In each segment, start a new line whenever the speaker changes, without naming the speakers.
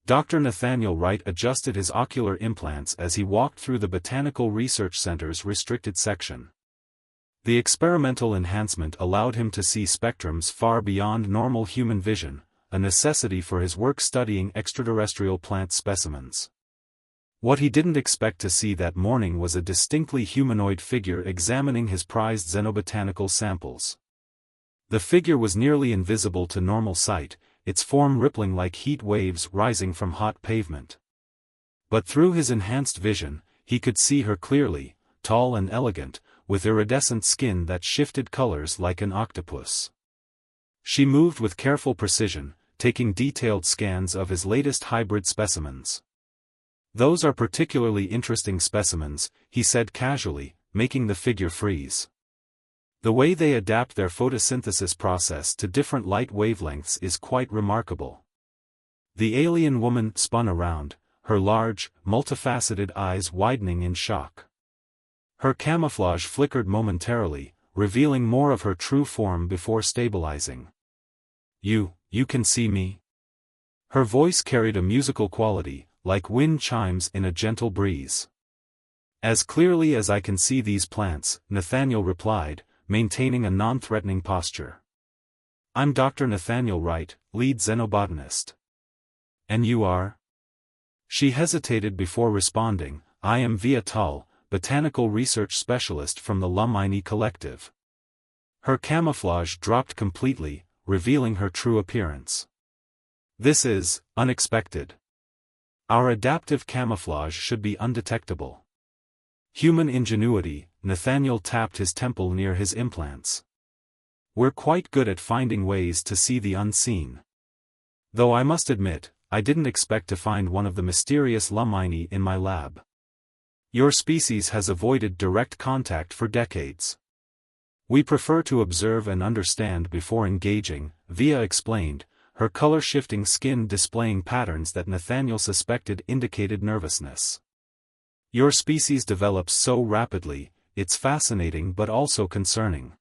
Dr. Nathaniel Wright adjusted his ocular implants as he walked through the Botanical Research Center's restricted section. The experimental enhancement allowed him to see spectrums far beyond normal human vision, a necessity for his work studying extraterrestrial plant specimens. What he didn't expect to see that morning was a distinctly humanoid figure examining his prized xenobotanical samples. The figure was nearly invisible to normal sight, its form rippling like heat waves rising from hot pavement. But through his enhanced vision, he could see her clearly, tall and elegant, with iridescent skin that shifted colors like an octopus. She moved with careful precision, taking detailed scans of his latest hybrid specimens. "Those are particularly interesting specimens," he said casually, making the figure freeze. "The way they adapt their photosynthesis process to different light wavelengths is quite remarkable." The alien woman spun around, her large, multifaceted eyes widening in shock. Her camouflage flickered momentarily, revealing more of her true form before stabilizing. You can see me?" Her voice carried a musical quality, like wind chimes in a gentle breeze. "As clearly as I can see these plants," Nathaniel replied, maintaining a non-threatening posture. "I'm Dr. Nathaniel Wright, lead xenobotanist." "And you are?" She hesitated before responding. "I am Via Tull, botanical research specialist from the Lumini Collective." Her camouflage dropped completely, revealing her true appearance. "This is unexpected. Our adaptive camouflage should be undetectable." "Human ingenuity," Nathaniel tapped his temple near his implants. "We're quite good at finding ways to see the unseen. Though I must admit, I didn't expect to find one of the mysterious Lumini in my lab. Your species has avoided direct contact for decades. We prefer to observe and understand before engaging," Via explained, her color-shifting skin displaying patterns that Nathaniel suspected indicated nervousness. "Your species develops so rapidly, it's fascinating but also concerning.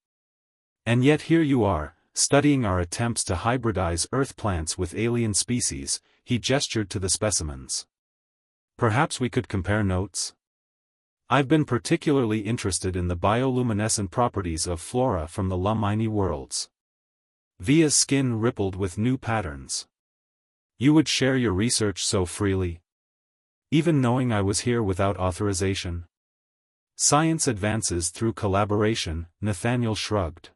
And yet here you are, studying our attempts to hybridize Earth plants with alien species," he gestured to the specimens. "Perhaps we could compare notes? I've been particularly interested in the bioluminescent properties of flora from the Lumini worlds." Via's skin rippled with new patterns. "You would share your research so freely? Even knowing I was here without authorization?" "Science advances through collaboration," Nathaniel shrugged.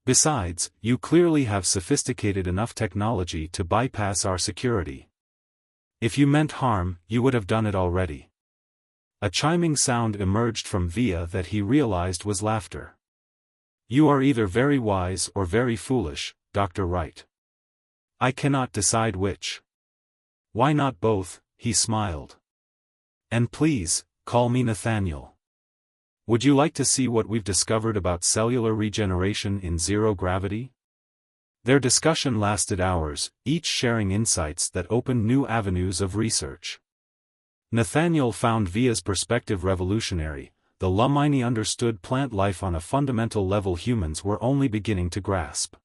"Besides, you clearly have sophisticated enough technology to bypass our security. If you meant harm, you would have done it already." A chiming sound emerged from Via that he realized was laughter. "You are either very wise or very foolish, Dr. Wright. I cannot decide which." "Why not both?" he smiled. "And please, call me Nathaniel. Would you like to see what we've discovered about cellular regeneration in zero gravity?" Their discussion lasted hours, each sharing insights that opened new avenues of research. Nathaniel found Via's perspective revolutionary. The Lumini understood plant life on a fundamental level humans were only beginning to grasp.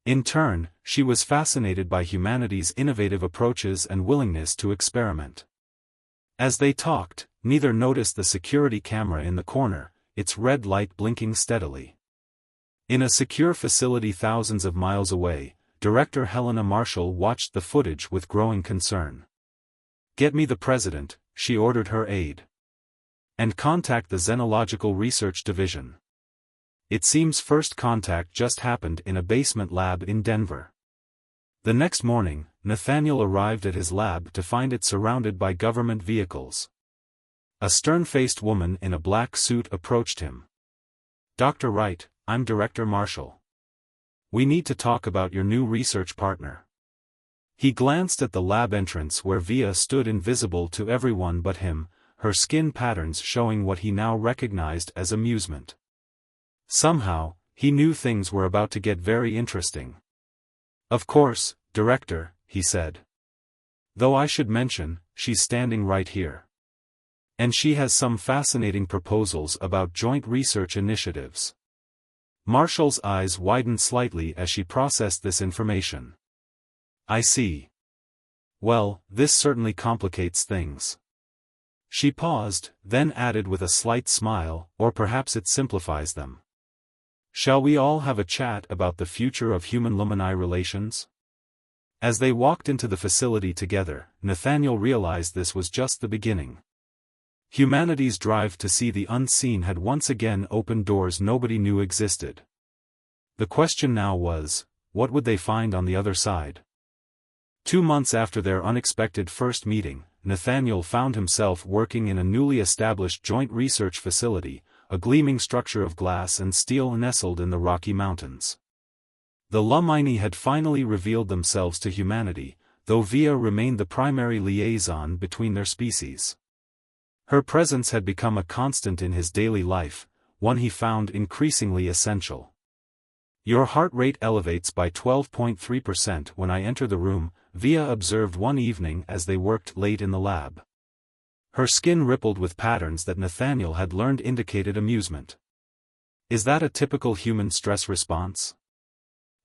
In turn, she was fascinated by humanity's innovative approaches and willingness to experiment. As they talked, neither noticed the security camera in the corner, its red light blinking steadily. In a secure facility thousands of miles away, Director Helena Marshall watched the footage with growing concern. "Get me the president," she ordered her aide. "And contact the Xenological Research Division. It seems first contact just happened in a basement lab in Denver." The next morning, Nathaniel arrived at his lab to find it surrounded by government vehicles. A stern-faced woman in a black suit approached him. "Dr. Wright, I'm Director Marshall. We need to talk about your new research partner." He glanced at the lab entrance where Via stood invisible to everyone but him, her skin patterns showing what he now recognized as amusement. Somehow, he knew things were about to get very interesting. "Of course, Director," he said. "Though I should mention, she's standing right here. And she has some fascinating proposals about joint research initiatives." Marshall's eyes widened slightly as she processed this information. "I see. Well, this certainly complicates things. She paused, then added with a slight smile, or perhaps it simplifies them. Shall we all have a chat about the future of human-Lumini relations? As they walked into the facility together, Nathaniel realized this was just the beginning. Humanity's drive to see the unseen had once again opened doors nobody knew existed. The question now was, what would they find on the other side? 2 months after their unexpected first meeting, Nathaniel found himself working in a newly established joint research facility, a gleaming structure of glass and steel nestled in the Rocky Mountains. The Lumini had finally revealed themselves to humanity, though Via remained the primary liaison between their species. Her presence had become a constant in his daily life, one he found increasingly essential. Your heart rate elevates by 12.3% when I enter the room, Via observed one evening as they worked late in the lab. Her skin rippled with patterns that Nathaniel had learned indicated amusement. Is that a typical human stress response?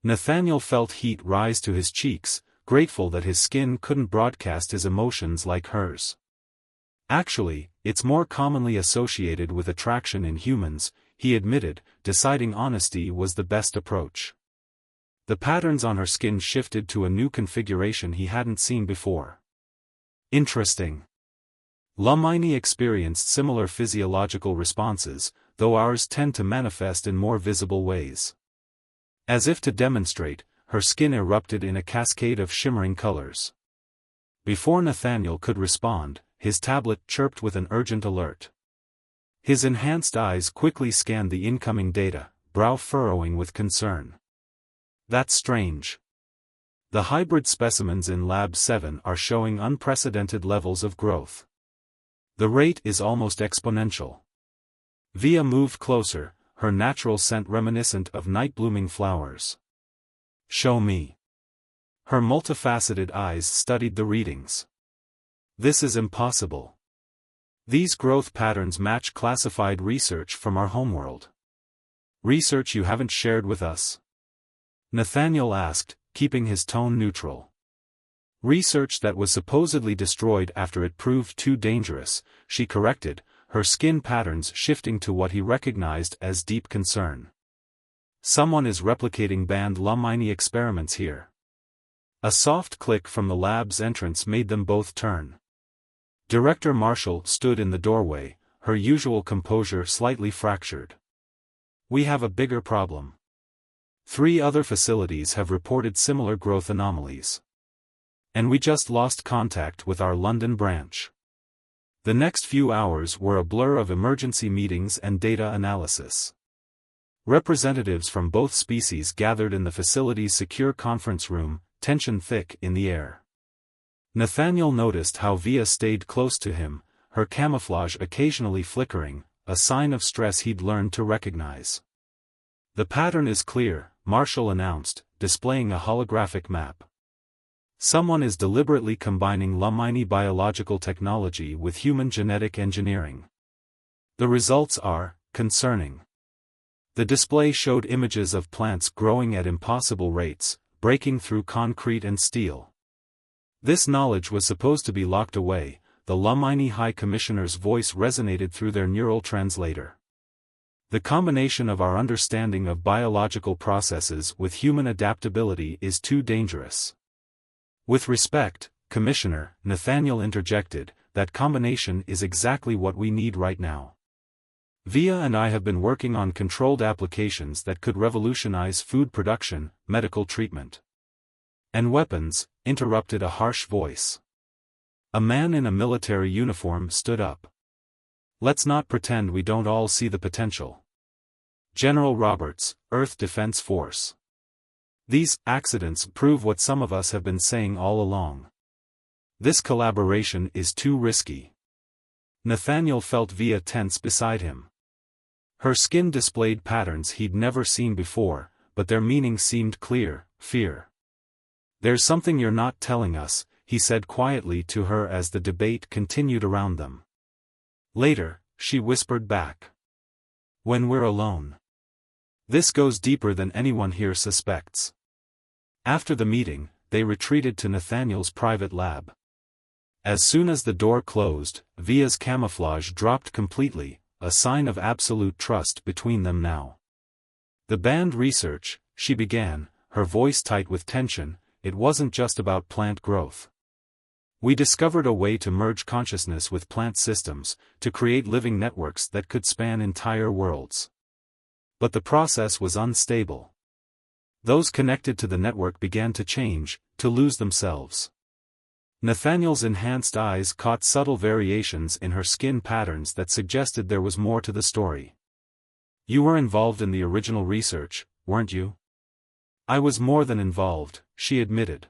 Nathaniel felt heat rise to his cheeks, grateful that his skin couldn't broadcast his emotions like hers. Actually, it's more commonly associated with attraction in humans, he admitted, deciding honesty was the best approach. The patterns on her skin shifted to a new configuration he hadn't seen before. Interesting. Lumini experienced similar physiological responses, though ours tend to manifest in more visible ways. As if to demonstrate, her skin erupted in a cascade of shimmering colors. Before Nathaniel could respond, his tablet chirped with an urgent alert. His enhanced eyes quickly scanned the incoming data, brow furrowing with concern. That's strange. The hybrid specimens in Lab 7 are showing unprecedented levels of growth. The rate is almost exponential. Via moved closer, her natural scent reminiscent of night-blooming flowers. Show me. Her multifaceted eyes studied the readings. This is impossible. These growth patterns match classified research from our homeworld. Research you haven't shared with us? Nathaniel asked, keeping his tone neutral. Research that was supposedly destroyed after it proved too dangerous, she corrected, her skin patterns shifting to what he recognized as deep concern. Someone is replicating banned Lumini experiments here. A soft click from the lab's entrance made them both turn. Director Marshall stood in the doorway, her usual composure slightly fractured. We have a bigger problem. 3 other facilities have reported similar growth anomalies. And we just lost contact with our London branch. The next few hours were a blur of emergency meetings and data analysis. Representatives from both species gathered in the facility's secure conference room, tension thick in the air. Nathaniel noticed how Via stayed close to him, her camouflage occasionally flickering, a sign of stress he'd learned to recognize. The pattern is clear, Marshall announced, displaying a holographic map. Someone is deliberately combining Lumini biological technology with human genetic engineering. The results are concerning. The display showed images of plants growing at impossible rates, breaking through concrete and steel. This knowledge was supposed to be locked away, the Lumini High Commissioner's voice resonated through their neural translator. The combination of our understanding of biological processes with human adaptability is too dangerous. With respect, Commissioner, Nathaniel interjected, that combination is exactly what we need right now. Via and I have been working on controlled applications that could revolutionize food production, medical treatment. And weapons, interrupted a harsh voice. A man in a military uniform stood up. Let's not pretend we don't all see the potential. General Roberts, Earth Defense Force. These accidents prove what some of us have been saying all along. This collaboration is too risky. Nathaniel felt Via tense beside him. Her skin displayed patterns he'd never seen before, but their meaning seemed clear: fear. There's something you're not telling us, he said quietly to her as the debate continued around them. Later, she whispered back. When we're alone. This goes deeper than anyone here suspects. After the meeting, they retreated to Nathaniel's private lab. As soon as the door closed, Via's camouflage dropped completely, a sign of absolute trust between them now. The band research, she began, her voice tight with tension, it wasn't just about plant growth. We discovered a way to merge consciousness with plant systems, to create living networks that could span entire worlds. But the process was unstable. Those connected to the network began to change, to lose themselves. Nathaniel's enhanced eyes caught subtle variations in her skin patterns that suggested there was more to the story. You were involved in the original research, weren't you? I was more than involved, she admitted.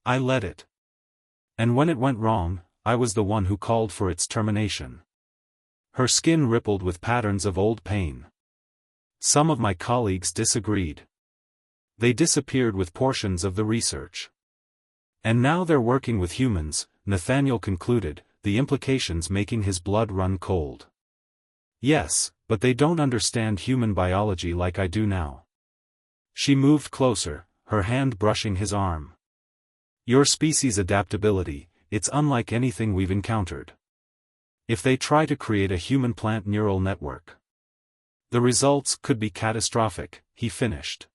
I led it. And when it went wrong, I was the one who called for its termination. Her skin rippled with patterns of old pain. Some of my colleagues disagreed. They disappeared with portions of the research. And now they're working with humans, Nathaniel concluded, the implications making his blood run cold. Yes, but they don't understand human biology like I do now. She moved closer, her hand brushing his arm. Your species' adaptability, it's unlike anything we've encountered. If they try to create a human-plant neural network, the results could be catastrophic, he finished.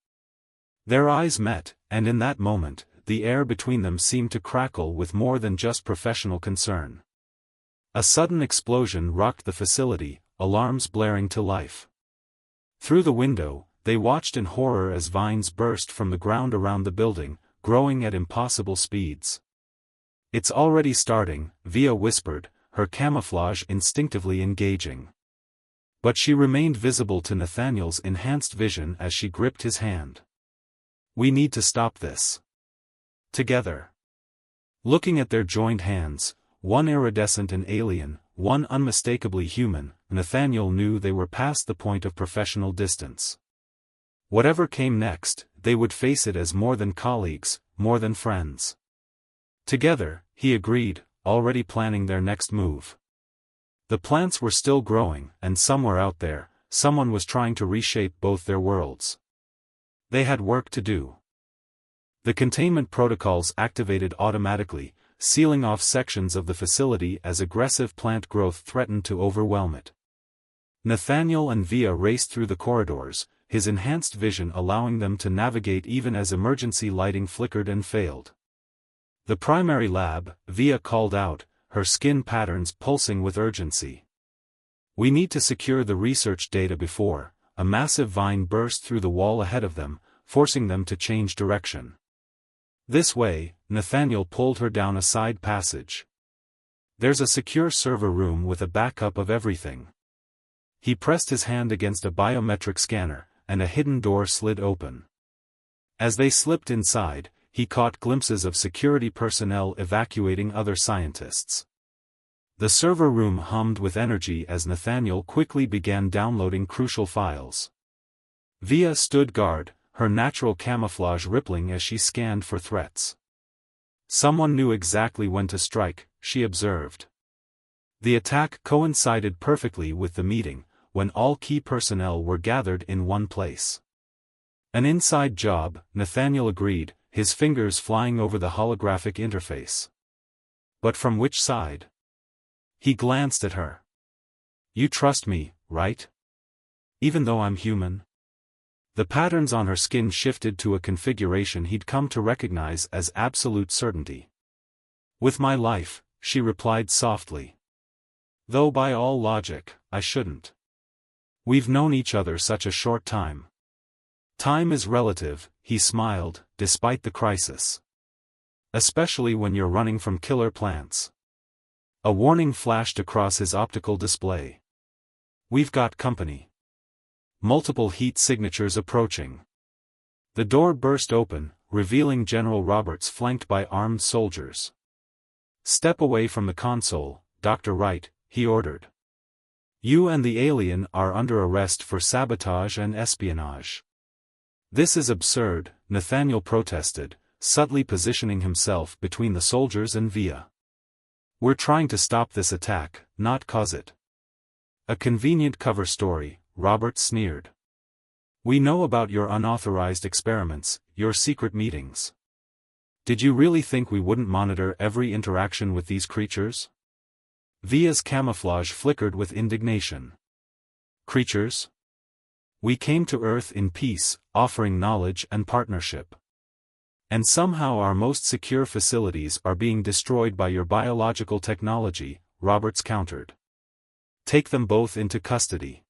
Their eyes met, and in that moment, the air between them seemed to crackle with more than just professional concern. A sudden explosion rocked the facility, alarms blaring to life. Through the window, they watched in horror as vines burst from the ground around the building, growing at impossible speeds. It's already starting, Via whispered, her camouflage instinctively engaging. But she remained visible to Nathaniel's enhanced vision as she gripped his hand. We need to stop this. Together. Looking at their joined hands, one iridescent and alien, one unmistakably human, Nathaniel knew they were past the point of professional distance. Whatever came next, they would face it as more than colleagues, more than friends. Together, he agreed, already planning their next move. The plants were still growing, and somewhere out there, someone was trying to reshape both their worlds. They had work to do. The containment protocols activated automatically, sealing off sections of the facility as aggressive plant growth threatened to overwhelm it. Nathaniel and Via raced through the corridors, his enhanced vision allowing them to navigate even as emergency lighting flickered and failed. The primary lab, Via called out, her skin patterns pulsing with urgency. We need to secure the research data before, a massive vine burst through the wall ahead of them, forcing them to change direction. This way, Nathaniel pulled her down a side passage. There's a secure server room with a backup of everything. He pressed his hand against a biometric scanner, and a hidden door slid open. As they slipped inside, he caught glimpses of security personnel evacuating other scientists. The server room hummed with energy as Nathaniel quickly began downloading crucial files. Via stood guard, her natural camouflage rippling as she scanned for threats. Someone knew exactly when to strike, she observed. The attack coincided perfectly with the meeting, when all key personnel were gathered in one place. An inside job, Nathaniel agreed, his fingers flying over the holographic interface. But from which side? He glanced at her. You trust me, right? Even though I'm human? The patterns on her skin shifted to a configuration he'd come to recognize as absolute certainty. With my life, she replied softly. Though by all logic, I shouldn't. We've known each other such a short time. Time is relative, he smiled, despite the crisis. Especially when you're running from killer plants. A warning flashed across his optical display. We've got company. Multiple heat signatures approaching. The door burst open, revealing General Roberts flanked by armed soldiers. Step away from the console, Dr. Wright, he ordered. You and the alien are under arrest for sabotage and espionage. This is absurd, Nathaniel protested, subtly positioning himself between the soldiers and Via. We're trying to stop this attack, not cause it. A convenient cover story, Roberts sneered. We know about your unauthorized experiments, your secret meetings. Did you really think we wouldn't monitor every interaction with these creatures? Via's camouflage flickered with indignation. Creatures? We came to Earth in peace, offering knowledge and partnership. And somehow our most secure facilities are being destroyed by your biological technology, Roberts countered. Take them both into custody.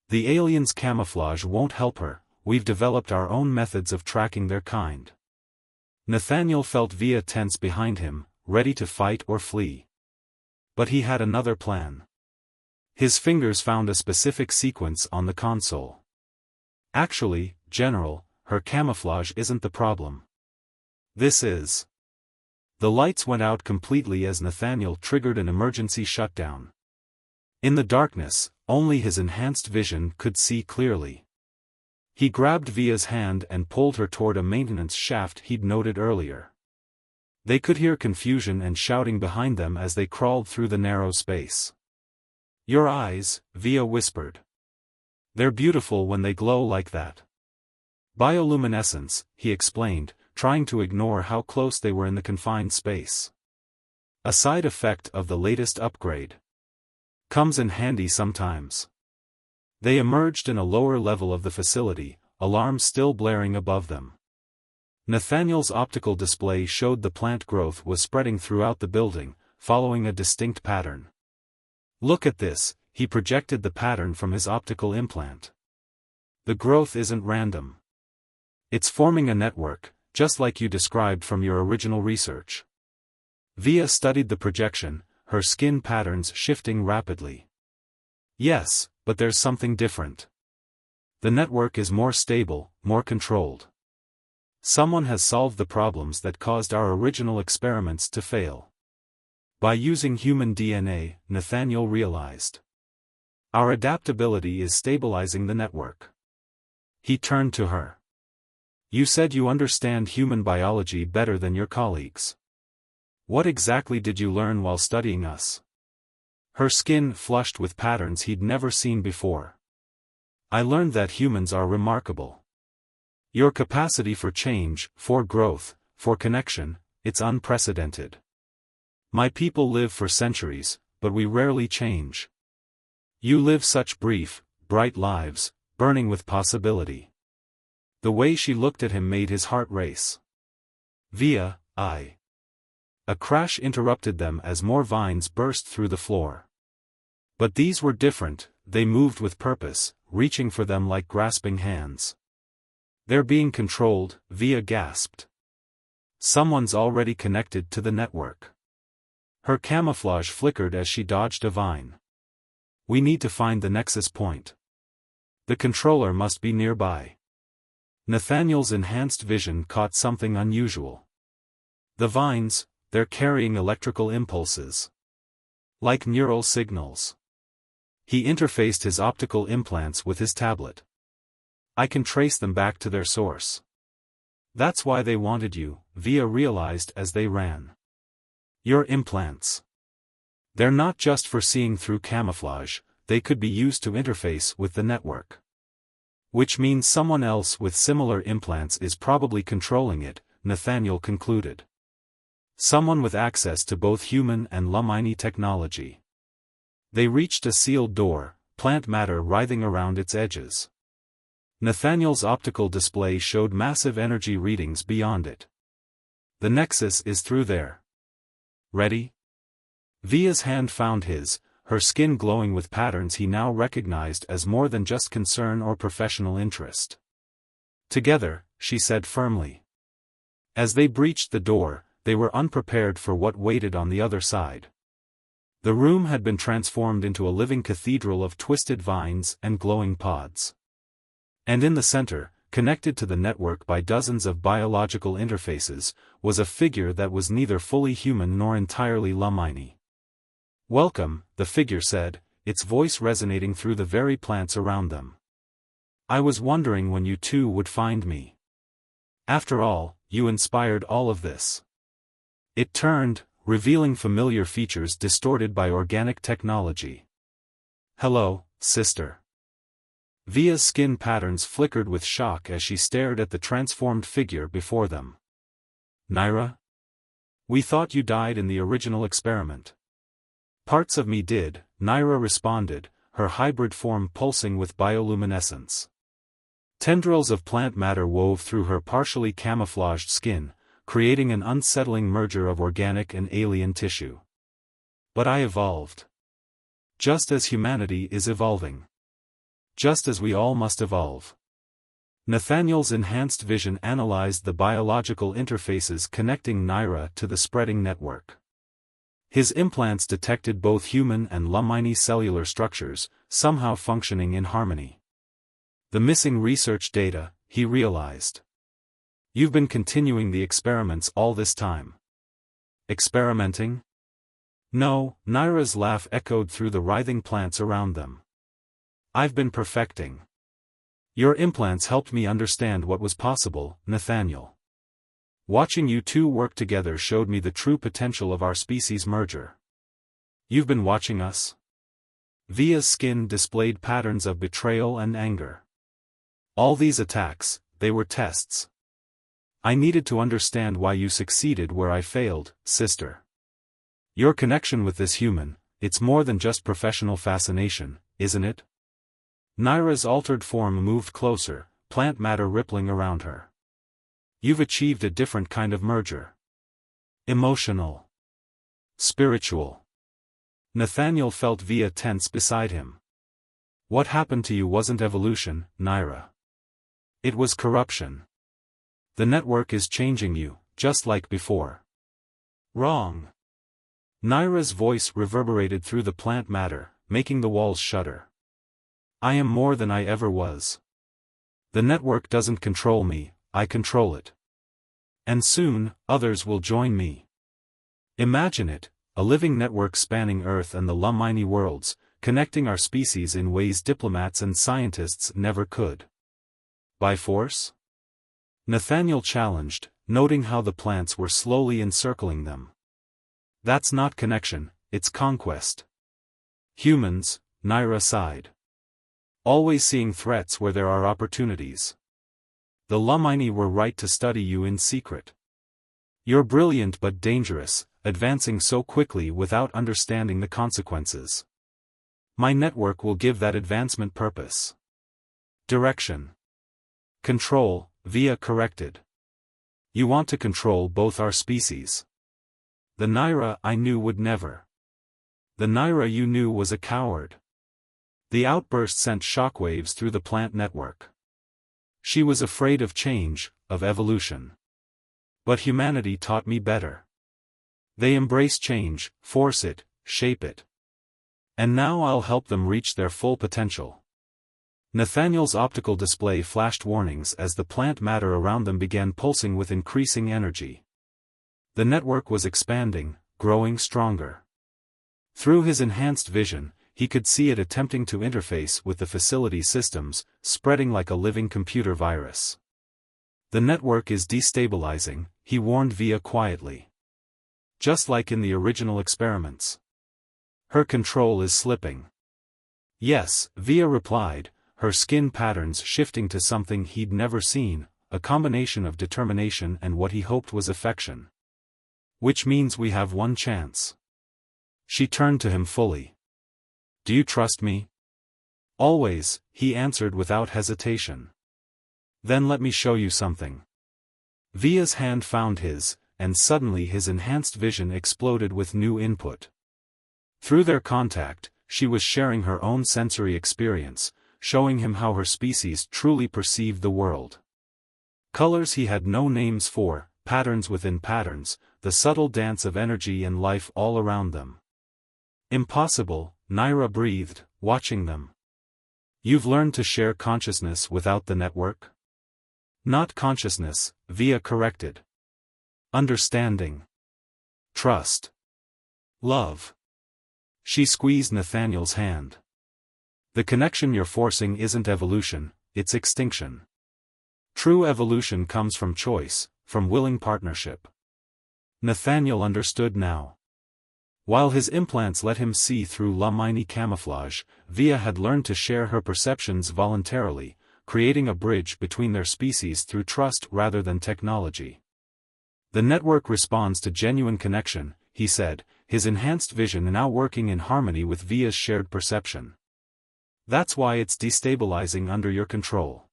The aliens' camouflage won't help her, we've developed our own methods of tracking their kind. Nathaniel felt Via tense behind him, ready to fight or flee. But he had another plan. His fingers found a specific sequence on the console. Actually, General, her camouflage isn't the problem. This is. The lights went out completely as Nathaniel triggered an emergency shutdown. In the darkness, only his enhanced vision could see clearly. He grabbed Via's hand and pulled her toward a maintenance shaft he'd noted earlier. They could hear confusion and shouting behind them as they crawled through the narrow space. Your eyes, Via whispered. They're beautiful when they glow like that. Bioluminescence, he explained, trying to ignore how close they were in the confined space. A side effect of the latest upgrade. Comes in handy sometimes. They emerged in a lower level of the facility, alarms still blaring above them. Nathaniel's optical display showed the plant growth was spreading throughout the building, following a distinct pattern. Look at this, he projected the pattern from his optical implant. The growth isn't random. It's forming a network, just like you described from your original research. Via studied the projection, her skin patterns shifting rapidly. Yes, but there's something different. The network is more stable, more controlled. Someone has solved the problems that caused our original experiments to fail. By using human DNA, Nathaniel realized. Our adaptability is stabilizing the network. He turned to her. You said you understand human biology better than your colleagues. What exactly did you learn while studying us? Her skin flushed with patterns he'd never seen before. I learned that humans are remarkable. Your capacity for change, for growth, for connection, it's unprecedented. My people live for centuries, but we rarely change. You live such brief, bright lives, burning with possibility. The way she looked at him made his heart race. Via, I. A crash interrupted them as more vines burst through the floor. But these were different, they moved with purpose, reaching for them like grasping hands. They're being controlled, Via gasped. Someone's already connected to the network. Her camouflage flickered as she dodged a vine. We need to find the nexus point. The controller must be nearby. Nathaniel's enhanced vision caught something unusual. The vines, they're carrying electrical impulses. Like neural signals. He interfaced his optical implants with his tablet. I can trace them back to their source. That's why they wanted you, Via realized as they ran. Your implants. They're not just for seeing through camouflage, they could be used to interface with the network. Which means someone else with similar implants is probably controlling it, Nathaniel concluded. Someone with access to both human and Lumini technology. They reached a sealed door, plant matter writhing around its edges. Nathaniel's optical display showed massive energy readings beyond it. The nexus is through there. Ready? Via's hand found his, her skin glowing with patterns he now recognized as more than just concern or professional interest. Together, she said firmly. As they breached the door, they were unprepared for what waited on the other side. The room had been transformed into a living cathedral of twisted vines and glowing pods. And in the center, connected to the network by dozens of biological interfaces, was a figure that was neither fully human nor entirely Lumini. Welcome, the figure said, its voice resonating through the very plants around them. I was wondering when you two would find me. After all, you inspired all of this. It turned, revealing familiar features distorted by organic technology. Hello, sister. Via's skin patterns flickered with shock as she stared at the transformed figure before them. Naira? We thought you died in the original experiment. Parts of me did, Naira responded, her hybrid form pulsing with bioluminescence. Tendrils of plant matter wove through her partially camouflaged skin, creating an unsettling merger of organic and alien tissue. But I evolved. Just as humanity is evolving. Just as we all must evolve. Nathaniel's enhanced vision analyzed the biological interfaces connecting Naira to the spreading network. His implants detected both human and Lumini cellular structures, somehow functioning in harmony. The missing research data, he realized. You've been continuing the experiments all this time. Experimenting? No, Naira's laugh echoed through the writhing plants around them. I've been perfecting. Your implants helped me understand what was possible, Nathaniel. Watching you two work together showed me the true potential of our species merger. You've been watching us? Via's skin displayed patterns of betrayal and anger. All these attacks, they were tests. I needed to understand why you succeeded where I failed, sister. Your connection with this human, it's more than just professional fascination, isn't it? Naira's altered form moved closer, plant matter rippling around her. You've achieved a different kind of merger. Emotional. Spiritual. Nathaniel felt Via tense beside him. What happened to you wasn't evolution, Naira. It was corruption. The network is changing you, just like before. Wrong. Naira's voice reverberated through the plant matter, making the walls shudder. I am more than I ever was. The network doesn't control me, I control it. And soon, others will join me. Imagine it, a living network spanning Earth and the Lumini worlds, connecting our species in ways diplomats and scientists never could. By force? Nathaniel challenged, noting how the plants were slowly encircling them. That's not connection, it's conquest. Humans, Naira sighed. Always seeing threats where there are opportunities. The Lumini were right to study you in secret. You're brilliant but dangerous, advancing so quickly without understanding the consequences. My network will give that advancement purpose. Direction. Control, Via corrected. You want to control both our species. The Naira I knew would never. The Naira you knew was a coward. The outburst sent shockwaves through the plant network. She was afraid of change, of evolution. But humanity taught me better. They embrace change, force it, shape it. And now I'll help them reach their full potential. Nathaniel's optical display flashed warnings as the plant matter around them began pulsing with increasing energy. The network was expanding, growing stronger. Through his enhanced vision, he could see it attempting to interface with the facility systems, spreading like a living computer virus. The network is destabilizing, he warned Via quietly. Just like in the original experiments. Her control is slipping. Yes, Via replied, her skin patterns shifting to something he'd never seen, a combination of determination and what he hoped was affection. Which means we have one chance. She turned to him fully. Do you trust me? Always, he answered without hesitation. Then let me show you something. Via's hand found his, and suddenly his enhanced vision exploded with new input. Through their contact, she was sharing her own sensory experience, showing him how her species truly perceived the world. Colors he had no names for, patterns within patterns, the subtle dance of energy and life all around them. Impossible, Naira breathed, watching them. You've learned to share consciousness without the network? Not consciousness, Via corrected. Understanding. Trust. Love. She squeezed Nathaniel's hand. The connection you're forcing isn't evolution, it's extinction. True evolution comes from choice, from willing partnership. Nathaniel understood now. While his implants let him see through Lumini camouflage, Via had learned to share her perceptions voluntarily, creating a bridge between their species through trust rather than technology. The network responds to genuine connection, he said, his enhanced vision now working in harmony with Via's shared perception. That's why it's destabilizing under your control.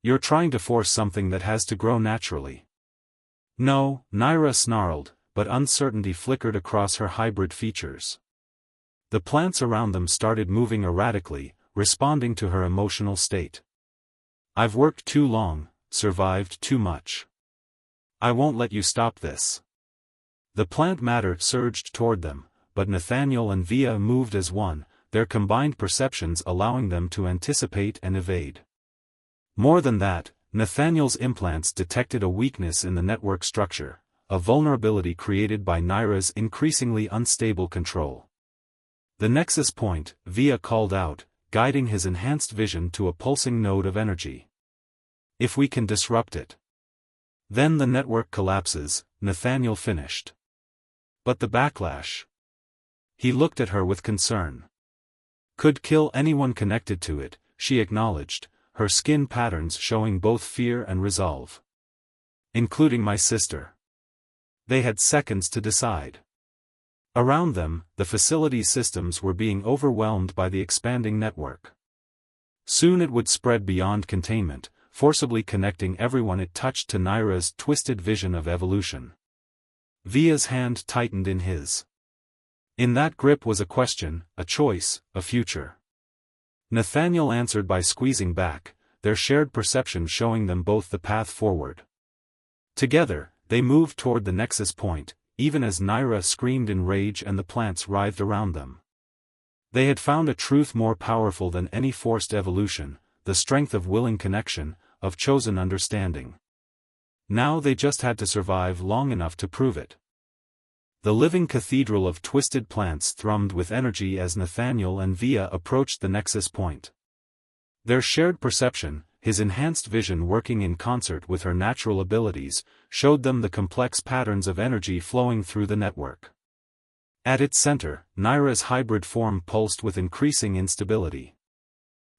You're trying to force something that has to grow naturally. No, Naira snarled, but uncertainty flickered across her hybrid features. The plants around them started moving erratically, responding to her emotional state. I've worked too long, survived too much. I won't let you stop this. The plant matter surged toward them, but Nathaniel and Via moved as one, their combined perceptions allowing them to anticipate and evade. More than that, Nathaniel's implants detected a weakness in the network structure, a vulnerability created by Naira's increasingly unstable control. The nexus point, Via called out, guiding his enhanced vision to a pulsing node of energy. If we can disrupt it, then the network collapses, Nathaniel finished. But the backlash. He looked at her with concern. Could kill anyone connected to it, she acknowledged, her skin patterns showing both fear and resolve. Including my sister. They had seconds to decide. Around them, the facility's systems were being overwhelmed by the expanding network. Soon it would spread beyond containment, forcibly connecting everyone it touched to Naira's twisted vision of evolution. Via's hand tightened in his. In that grip was a question, a choice, a future. Nathaniel answered by squeezing back, their shared perception showing them both the path forward. Together, they moved toward the nexus point, even as Naira screamed in rage and the plants writhed around them. They had found a truth more powerful than any forced evolution, the strength of willing connection, of chosen understanding. Now they just had to survive long enough to prove it. The living cathedral of twisted plants thrummed with energy as Nathaniel and Via approached the nexus point. Their shared perception, his enhanced vision working in concert with her natural abilities, showed them the complex patterns of energy flowing through the network. At its center, Naira's hybrid form pulsed with increasing instability.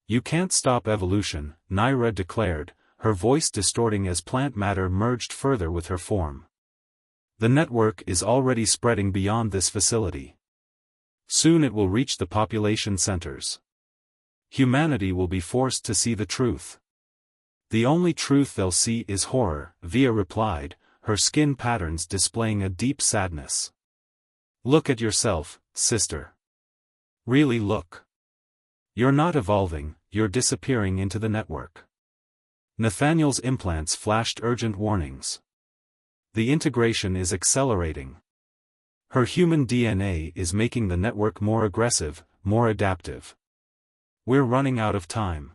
You can't stop evolution, Naira declared, her voice distorting as plant matter merged further with her form. The network is already spreading beyond this facility. Soon it will reach the population centers. Humanity will be forced to see the truth. The only truth they'll see is horror, Via replied, her skin patterns displaying a deep sadness. Look at yourself, sister. Really look. You're not evolving, you're disappearing into the network. Nathaniel's implants flashed urgent warnings. The integration is accelerating. Her human DNA is making the network more aggressive, more adaptive. We're running out of time.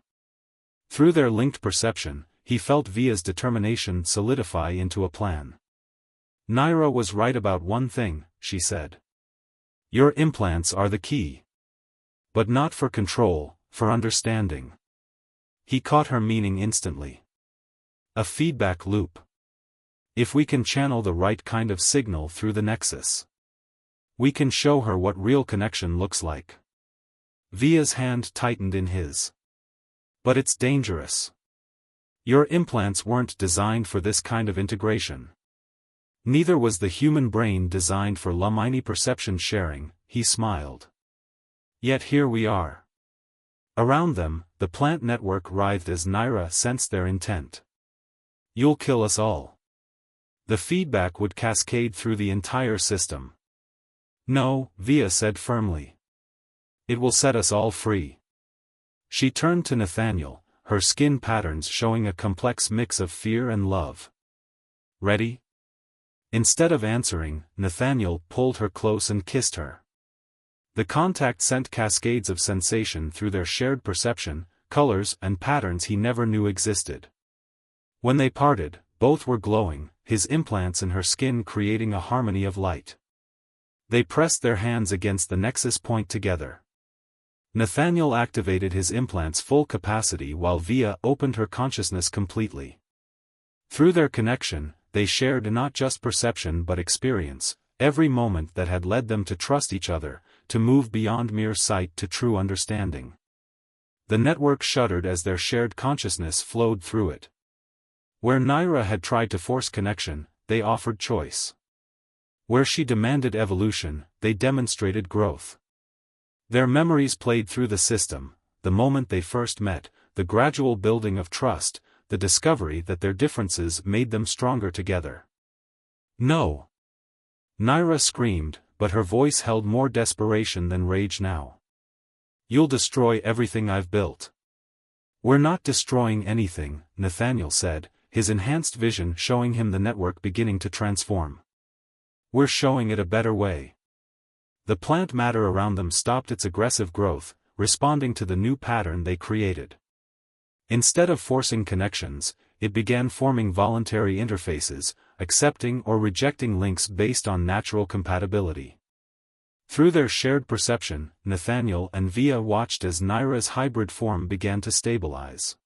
Through their linked perception, he felt Via's determination solidify into a plan. Naira was right about one thing, she said. Your implants are the key. But not for control, for understanding. He caught her meaning instantly. A feedback loop. If we can channel the right kind of signal through the nexus, we can show her what real connection looks like. Via's hand tightened in his. But it's dangerous. Your implants weren't designed for this kind of integration. Neither was the human brain designed for Lamini perception sharing, he smiled. Yet here we are. Around them, the plant network writhed as Naira sensed their intent. You'll kill us all. The feedback would cascade through the entire system. No, Via said firmly. It will set us all free. She turned to Nathaniel, her skin patterns showing a complex mix of fear and love. Ready? Instead of answering, Nathaniel pulled her close and kissed her. The contact sent cascades of sensation through their shared perception, colors and patterns he never knew existed. When they parted, both were glowing, his implants in her skin creating a harmony of light. They pressed their hands against the nexus point together. Nathaniel activated his implants' full capacity while Via opened her consciousness completely. Through their connection, they shared not just perception but experience, every moment that had led them to trust each other, to move beyond mere sight to true understanding. The network shuddered as their shared consciousness flowed through it. Where Naira had tried to force connection, they offered choice. Where she demanded evolution, they demonstrated growth. Their memories played through the system, the moment they first met, the gradual building of trust, the discovery that their differences made them stronger together. No! Naira screamed, but her voice held more desperation than rage now. You'll destroy everything I've built. We're not destroying anything, Nathaniel said, his enhanced vision showing him the network beginning to transform. We're showing it a better way. The plant matter around them stopped its aggressive growth, responding to the new pattern they created. Instead of forcing connections, it began forming voluntary interfaces, accepting or rejecting links based on natural compatibility. Through their shared perception, Nathaniel and Via watched as Naira's hybrid form began to stabilize.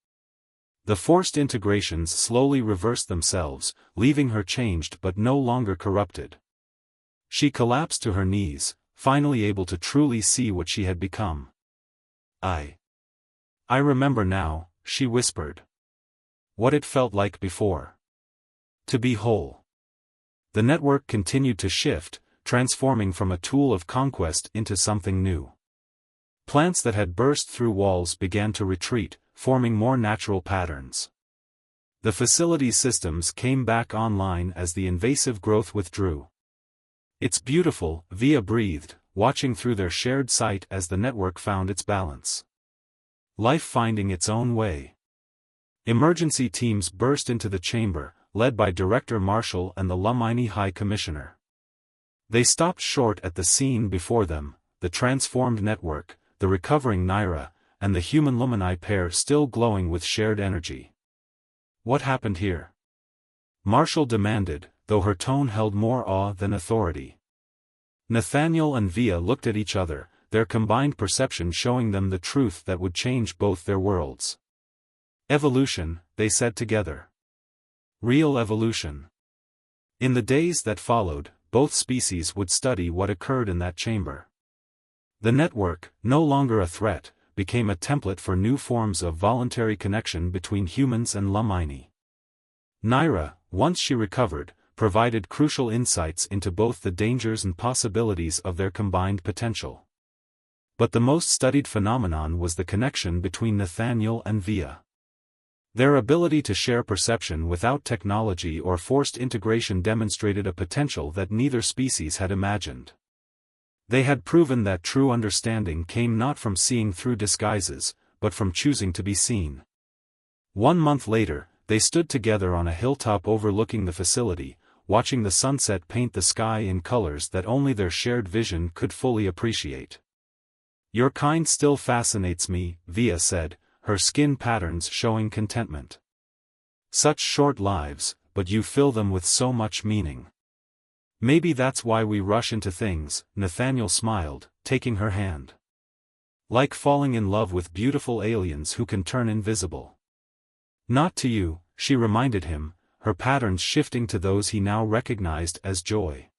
The forced integrations slowly reversed themselves, leaving her changed but no longer corrupted. She collapsed to her knees, finally able to truly see what she had become. I remember now, she whispered. What it felt like before. To be whole. The network continued to shift, transforming from a tool of conquest into something new. Plants that had burst through walls began to retreat, forming more natural patterns. The facility's systems came back online as the invasive growth withdrew. It's beautiful, Via breathed, watching through their shared sight as the network found its balance. Life finding its own way. Emergency teams burst into the chamber, led by Director Marshall and the Lumini High Commissioner. They stopped short at the scene before them, the transformed network, the recovering Naira, and the human Lumini pair still glowing with shared energy. What happened here? Marshall demanded, though her tone held more awe than authority. Nathaniel and Via looked at each other, their combined perception showing them the truth that would change both their worlds. Evolution, they said together. Real evolution. In the days that followed, both species would study what occurred in that chamber. The network, no longer a threat, became a template for new forms of voluntary connection between humans and Lumini. Naira, once she recovered, provided crucial insights into both the dangers and possibilities of their combined potential. But the most studied phenomenon was the connection between Nathaniel and Via. Their ability to share perception without technology or forced integration demonstrated a potential that neither species had imagined. They had proven that true understanding came not from seeing through disguises, but from choosing to be seen. 1 month later, they stood together on a hilltop overlooking the facility, watching the sunset paint the sky in colors that only their shared vision could fully appreciate. Your kind still fascinates me, Via said, her skin patterns showing contentment. Such short lives, but you fill them with so much meaning. Maybe that's why we rush into things, Nathaniel smiled, taking her hand. Like falling in love with beautiful aliens who can turn invisible. Not to you, she reminded him, her patterns shifting to those he now recognized as joy.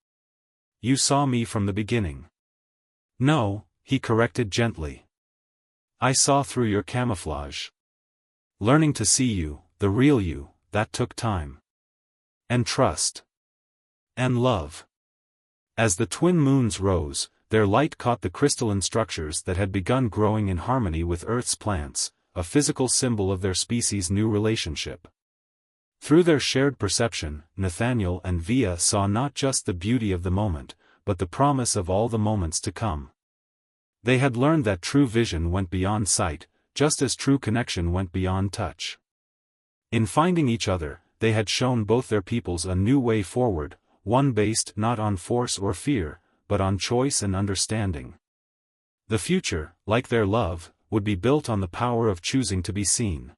You saw me from the beginning. No, he corrected gently. I saw through your camouflage. Learning to see you, the real you, that took time. And trust. And love. As the twin moons rose, their light caught the crystalline structures that had begun growing in harmony with Earth's plants, a physical symbol of their species' new relationship. Through their shared perception, Nathaniel and Via saw not just the beauty of the moment, but the promise of all the moments to come. They had learned that true vision went beyond sight, just as true connection went beyond touch. In finding each other, they had shown both their peoples a new way forward, one based not on force or fear, but on choice and understanding. The future, like their love, would be built on the power of choosing to be seen.